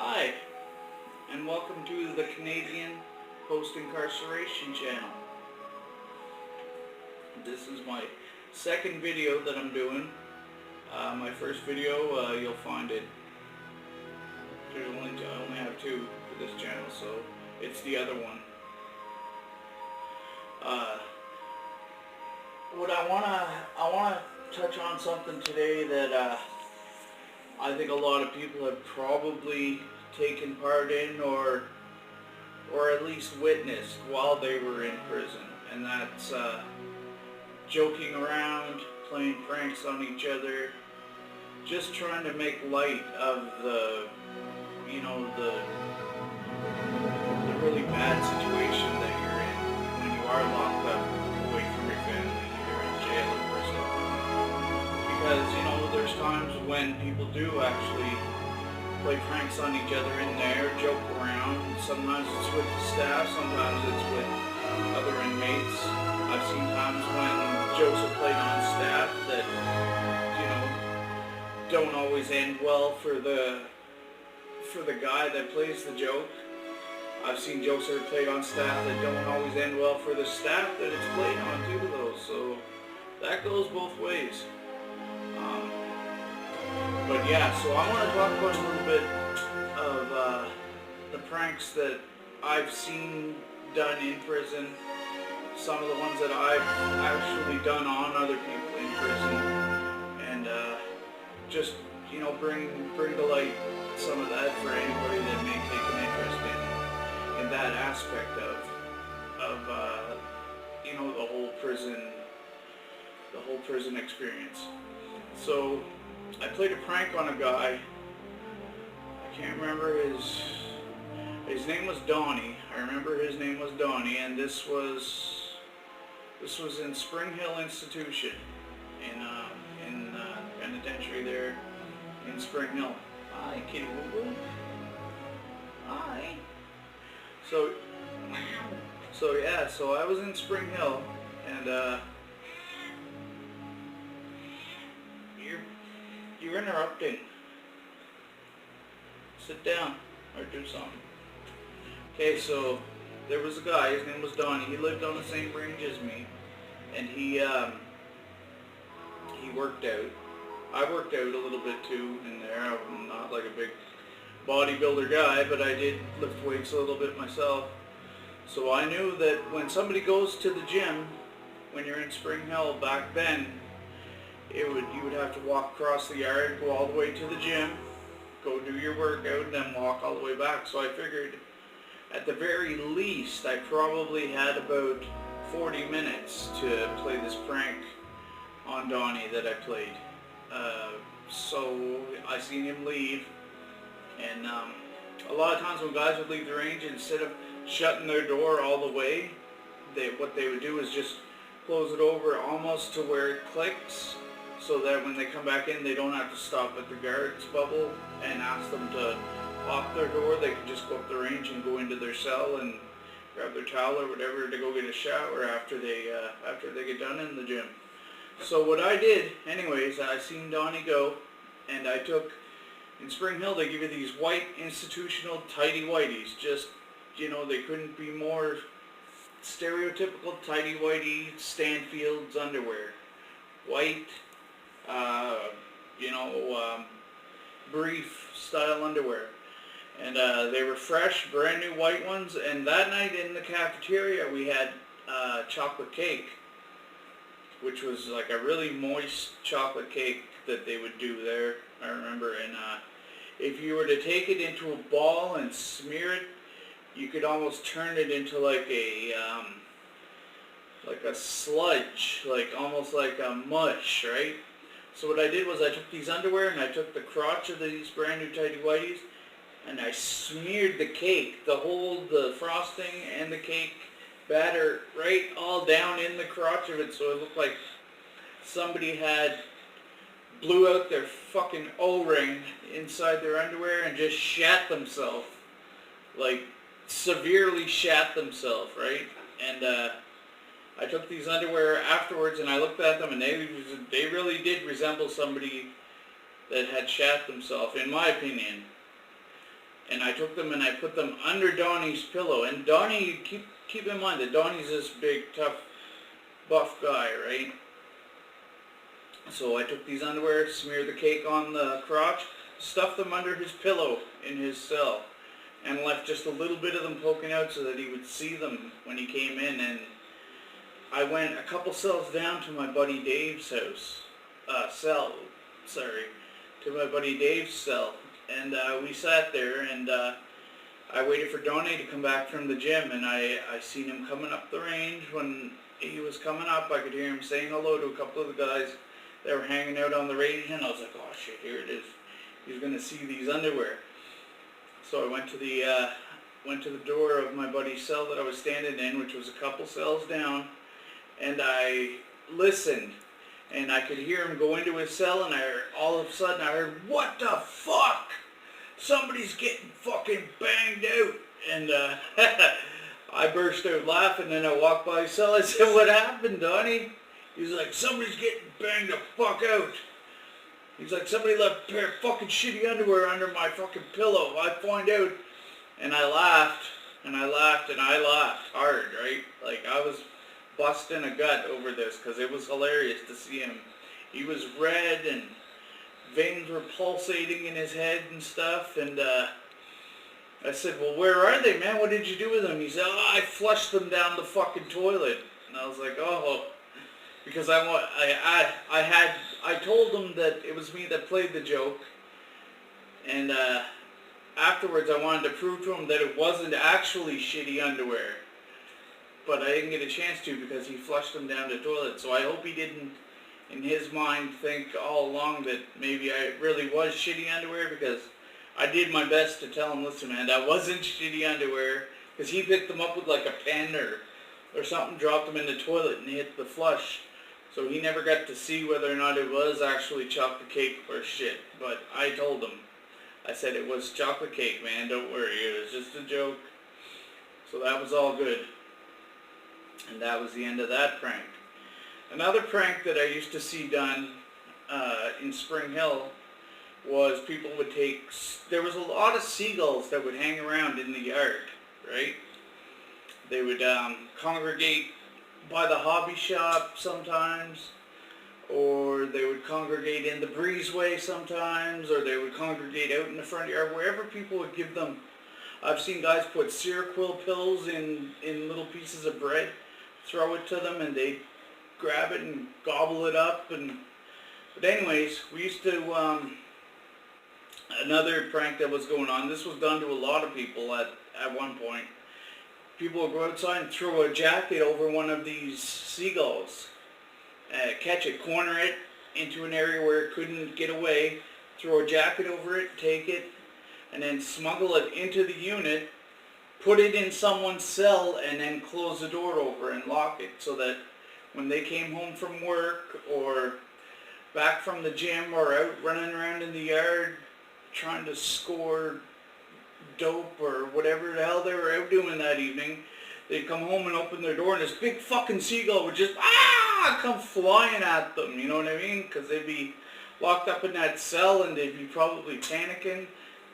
Hi, and welcome to the Canadian Post-Incarceration channel. This is my second video that I'm doing. My first video, you'll find it. I only have two for this channel, so it's the other one. I wanna touch on something today that I think a lot of people have probably taken part in or at least witnessed while they were in prison, and that's joking around, playing pranks on each other, just trying to make light of the really bad situation that you're in when you are locked up away from your family, either in jail or prison. Because, there's times when people do actually play pranks on each other in there, joke around. Sometimes it's with the staff, sometimes it's with other inmates. I've seen times when jokes are played on staff that, don't always end well for the guy that plays the joke. I've seen jokes that are played on staff that don't always end well for the staff that it's played on too, though. So that goes both ways. But yeah, so I want to talk about a little bit of the pranks that I've seen done in prison. Some of the ones that I've actually done on other people in prison, and just bring to light some of that for anybody that may take an interest in that aspect of the whole prison experience. So I played a prank on a guy. I can't remember his name was Donnie. I remember his name was Donnie, and this was in Spring Hill Institution in penitentiary there in Spring Hill. Hi, kitty woo woo. Hi. So I was in Spring Hill, and you're interrupting. Sit down or do something. Okay, so there was a guy, his name was Donnie. He lived on the same range as me, and he worked out. I worked out a little bit too in there. I'm not like a big bodybuilder guy, but I did lift weights a little bit myself. So I knew that when somebody goes to the gym, when you're in Spring Hill back then, you would have to walk across the yard, go all the way to the gym, go do your workout, and then walk all the way back. So I figured at the very least I probably had about 40 minutes to play this prank on Donnie that I played. So I seen him leave, and a lot of times when guys would leave the range, instead of shutting their door all the way, what they would do is just close it over almost to where it clicks, so that when they come back in, they don't have to stop at the guard's bubble and ask them to lock their door. They can just go up the range and go into their cell and grab their towel or whatever to go get a shower after they get done in the gym. So what I did, anyways, I seen Donnie go, and I took, in Spring Hill they give you these white institutional tighty-whities. Just, they couldn't be more stereotypical tighty-whitey Stanfield's underwear. White, brief style underwear. And they were fresh, brand new white ones, and that night in the cafeteria we had chocolate cake, which was like a really moist chocolate cake that they would do there, I remember. And if you were to take it into a ball and smear it, you could almost turn it into like a sludge, almost like a mush, right? So what I did was I took these underwear and I took the crotch of these brand new tighty-whities, and I smeared the cake, the frosting and the cake batter right all down in the crotch of it, so it looked like somebody had blew out their fucking O-ring inside their underwear and just shat themselves, like severely shat themselves, right? And I took these underwear afterwards and I looked at them, and they really did resemble somebody that had shat themselves, in my opinion. and I took them and I put them under Donnie's pillow. And Donnie, keep in mind that Donnie's this big, tough, buff guy, right? So I took these underwear, smeared the cake on the crotch, stuffed them under his pillow in his cell, and left just a little bit of them poking out so that he would see them when he came in. And I went a couple cells down to my buddy Dave's house, to my buddy Dave's cell, and we sat there, and I waited for Donnie to come back from the gym, and I seen him coming up the range. When he was coming up, I could hear him saying hello to a couple of the guys that were hanging out on the range, and I was like, oh shit, here it is. He's gonna see these underwear. So I went to the door of my buddy's cell that I was standing in, which was a couple cells down, and I listened, and I could hear him go into his cell, and all of a sudden I heard, what the fuck? Somebody's getting fucking banged out. And I burst out laughing, and I walked by his cell. I said, what happened, Donnie? He's like, somebody's getting banged the fuck out. He's like, somebody left a pair of fucking shitty underwear under my fucking pillow. I find out. And I laughed, and I laughed, and I laughed hard, right? Like, I was busting a gut over this, because it was hilarious to see him. He was red, and veins were pulsating in his head and stuff, and I said, well, where are they, man? What did you do with them? He said, oh, I flushed them down the fucking toilet. And I was like, oh, because I told them that it was me that played the joke, and afterwards I wanted to prove to him that it wasn't actually shitty underwear, but I didn't get a chance to because he flushed them down the toilet. So I hope he didn't, in his mind, think all along that maybe I really was shitty underwear, because I did my best to tell him, listen, man, that wasn't shitty underwear, because he picked them up with like a pen or something, dropped them in the toilet and hit the flush. So he never got to see whether or not it was actually chocolate cake or shit. But I told him, I said, it was chocolate cake, man, don't worry, it was just a joke. So that was all good. And that was the end of that prank. Another prank that I used to see done in Spring Hill was people would there was a lot of seagulls that would hang around in the yard, right? They would congregate by the hobby shop sometimes, or they would congregate in the breezeway sometimes, or they would congregate out in the front yard, wherever people would give them. I've seen guys put Seroquel pills in little pieces of bread, throw it to them, and they'd grab it and gobble it up. But anyways, we used to, another prank that was going on, this was done to a lot of people at one point. People would go outside and throw a jacket over one of these seagulls, catch it, corner it into an area where it couldn't get away, throw a jacket over it, take it, and then smuggle it into the unit, put it in someone's cell, and then close the door over and lock it, so that when they came home from work or back from the gym or out running around in the yard trying to score dope or whatever the hell they were out doing that evening, they'd come home and open their door, and this big fucking seagull would just come flying at them, you know what I mean? Because they'd be locked up in that cell and they'd be probably panicking,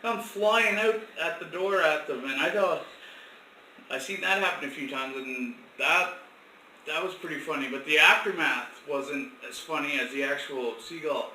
come flying out at the door at them. And I seen that happen a few times, and that was pretty funny. But the aftermath wasn't as funny as the actual seagull,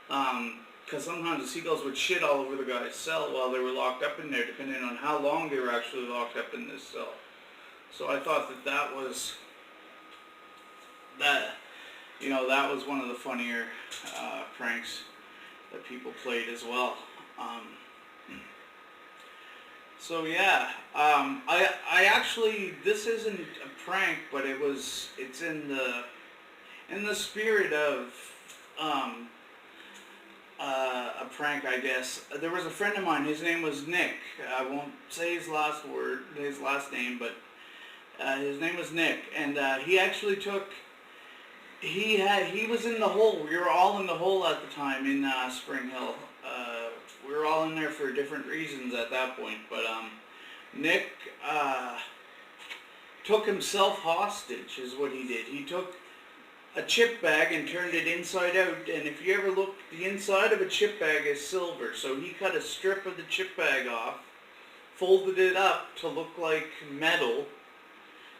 because sometimes the seagulls would shit all over the guy's cell while they were locked up in there, depending on how long they were actually locked up in this cell. So I thought that was one of the funnier pranks that people played as well. So yeah, I actually, this isn't a prank, but it's in the spirit of a prank, I guess. There was a friend of mine, his name was Nick. I won't say his last name, but his name was Nick, and he actually he was in the hole. We were all in the hole at the time in Spring Hill. We were all in there for different reasons at that point, but Nick took himself hostage is what he did. He took a chip bag and turned it inside out, and if you ever look, the inside of a chip bag is silver, so he cut a strip of the chip bag off, folded it up to look like metal,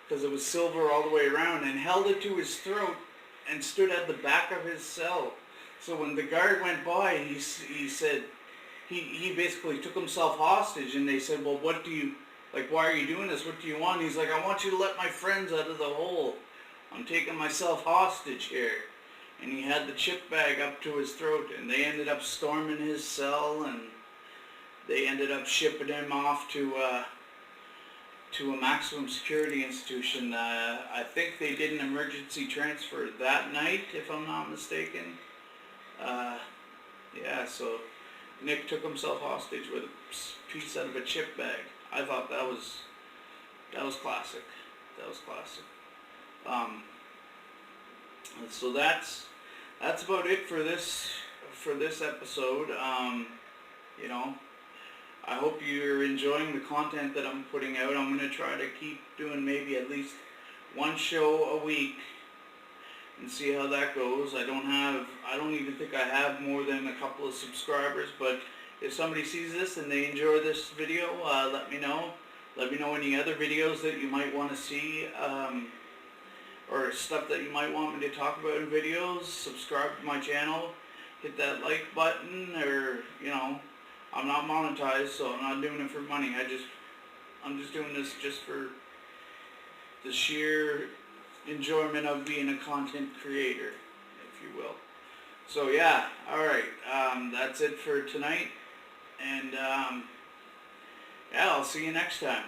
because it was silver all the way around, and held it to his throat and stood at the back of his cell. So when the guard went by, he said, he basically took himself hostage, and they said, well, what do you, like, why are you doing this? What do you want? He's like, I want you to let my friends out of the hole. I'm taking myself hostage here. And he had the chip bag up to his throat, and they ended up storming his cell, and they ended up shipping him off to a maximum security institution. I think they did an emergency transfer that night, if I'm not mistaken. Yeah, so Nick took himself hostage with a piece out of a chip bag. I thought that was classic. That was classic. So that's about it for this episode. You know, I hope you're enjoying the content that I'm putting out. I'm going to try to keep doing maybe at least one show a week and see how that goes. I don't even think I have more than a couple of subscribers, but if somebody sees this and they enjoy this video, let me know. Let me know any other videos that you might want to see, or stuff that you might want me to talk about in videos. Subscribe to my channel, hit that like button, or, you know, I'm not monetized, so I'm not doing it for money. I'm just doing this just for the sheer enjoyment of being a content creator, if you will. So yeah, alright, that's it for tonight, and yeah, I'll see you next time.